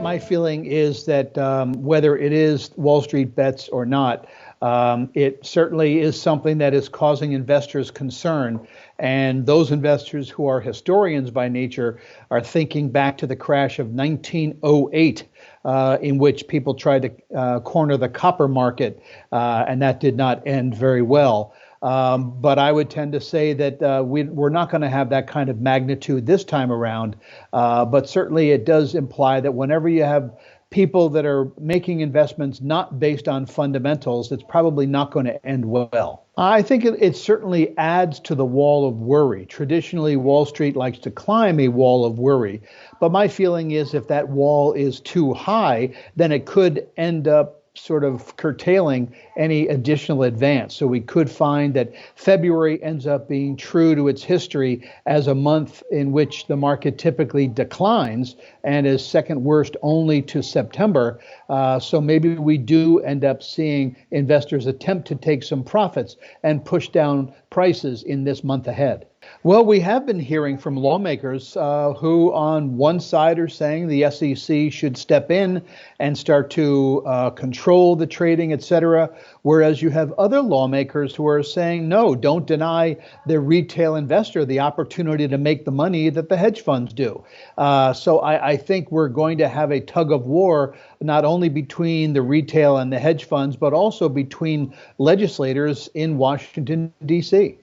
My feeling is that whether it is Wall Street bets or not, it certainly is something that is causing investors concern. And those investors who are historians by nature are thinking back to the crash of 1908, in which people tried to corner the copper market, and that did not end very well. But I would tend to say that we're not going to have that kind of magnitude this time around. But certainly it does imply that whenever you have people that are making investments not based on fundamentals, it's probably not going to end well. I think it certainly adds to the wall of worry. Traditionally, Wall Street likes to climb a wall of worry. But my feeling is if that wall is too high, then it could end up sort of curtailing any additional advance. So we could find that February ends up being true to its history as a month in which the market typically declines and is second worst only to September. So maybe we do end up seeing investors attempt to take some profits and push down prices in this month ahead. Well, we have been hearing from lawmakers who on one side are saying the SEC should step in and start to control the trading, et cetera, whereas you have other lawmakers who are saying, no, don't deny the retail investor the opportunity to make the money that the hedge funds do. So I think we're going to have a tug of war, not only between the retail and the hedge funds, but also between legislators in Washington, D.C.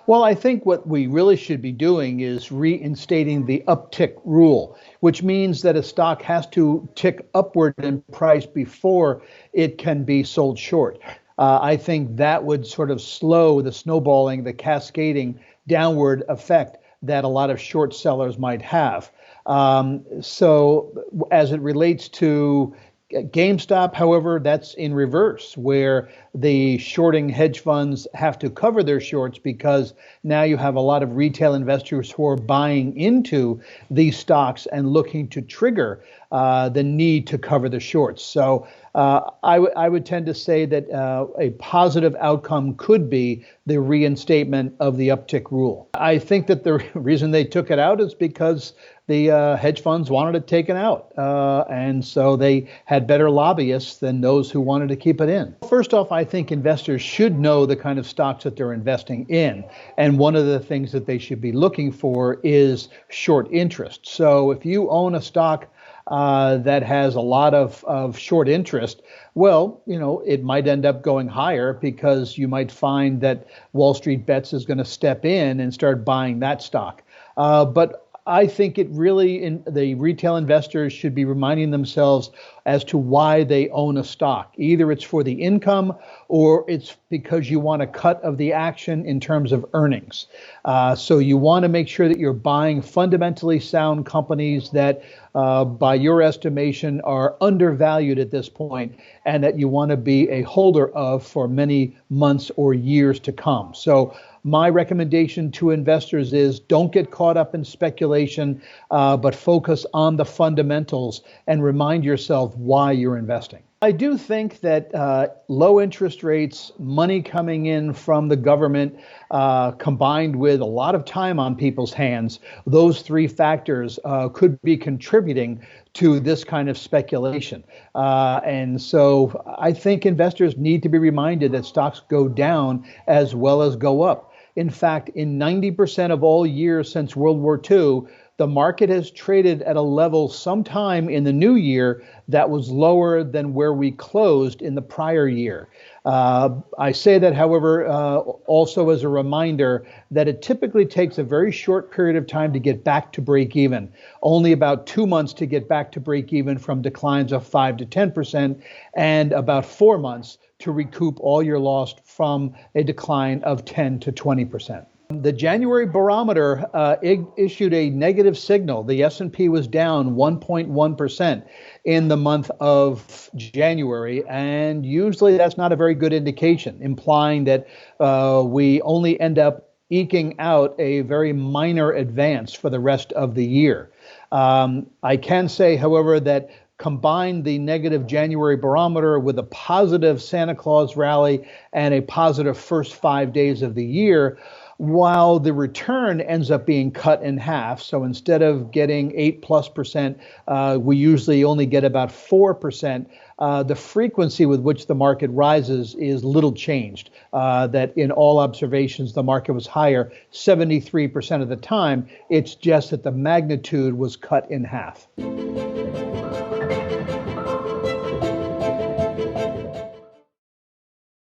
Well, I think what we really should be doing is reinstating the uptick rule, which means that a stock has to tick upward in price before it can be sold short. I think that would sort of slow the snowballing, the cascading downward effect that a lot of short sellers might have. So as it relates to GameStop, however, that's in reverse, where the shorting hedge funds have to cover their shorts because now you have a lot of retail investors who are buying into these stocks and looking to trigger the need to cover the shorts. So I would tend to say that a positive outcome could be the reinstatement of the uptick rule. I think that the reason they took it out is because the hedge funds wanted it taken out. And so they had better lobbyists than those who wanted to keep it in. First off, I think investors should know the kind of stocks that they're investing in. And one of the things that they should be looking for is short interest. So if you own a stock that has a lot of short interest, well, it might end up going higher because you might find that Wall Street Bets is going to step in and start buying that stock. But I think the retail investors should be reminding themselves as to why they own a stock. Either it's for the income or it's because you want a cut of the action in terms of earnings. So you want to make sure that you're buying fundamentally sound companies that, by your estimation, are undervalued at this point and that you want to be a holder of for many months or years to come. So my recommendation to investors is don't get caught up in speculation, but focus on the fundamentals and remind yourself why you're investing. I do think that low interest rates, money coming in from the government, combined with a lot of time on people's hands, those three factors could be contributing to this kind of speculation. And so I think investors need to be reminded that stocks go down as well as go up. In fact, in 90% of all years since World War II, the market has traded at a level sometime in the new year that was lower than where we closed in the prior year. I say that, however, also as a reminder that it typically takes a very short period of time to get back to break even, only about 2 months to get back to break even from declines of 5 to 10%, and about 4 months to recoup all your lost from a decline of 10 to 20%. The January barometer issued a negative signal. The S&P was down 1.1% in the month of January, and usually that's not a very good indication, implying that we only end up eking out a very minor advance for the rest of the year. I can say, however, that combine the negative January barometer with a positive Santa Claus rally and a positive first 5 days of the year, while the return ends up being cut in half. So instead of getting 8+%, we usually only get about 4%. The frequency with which the market rises is little changed. That in all observations, the market was higher 73% of the time. It's just that the magnitude was cut in half.